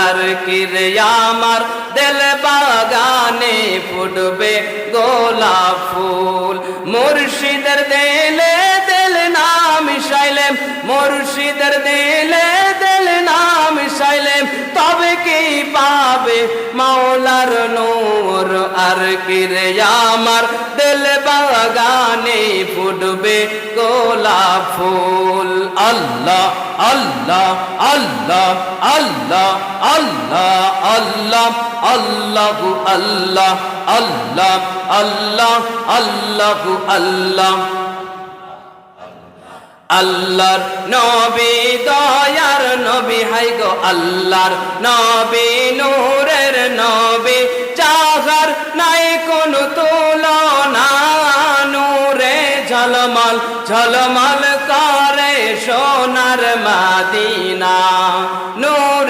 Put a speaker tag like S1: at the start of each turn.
S1: আর কি রে আমার দিল বাগানে ফুটবে গোলাপ ফুল। মুর্শিদের দিলে দিল না মিশাইলে, মুর্শিদের দিলে দিল না মিশাইলে তবে কি পাবে মাওলার নূর। আর কি রে আমার দিল বাগানে ফুটবে গোলাপ ফুল। আল্লাহ আল্লাহ আল্লাহ আল্লাহ আল্লাহ আল্লাহ আল্লাহু আল্লাহ আল্লাহ আল্লাহ আল্লাহু আল্লাহ। আল্লাহর নবী দয়ার নবী হাই গো আল্লাহর নবী নূরের নবী যাহার নাই কোন তুলনা। নূরে ঝলমল ঝলমল করে সোনার মদিনা, নূর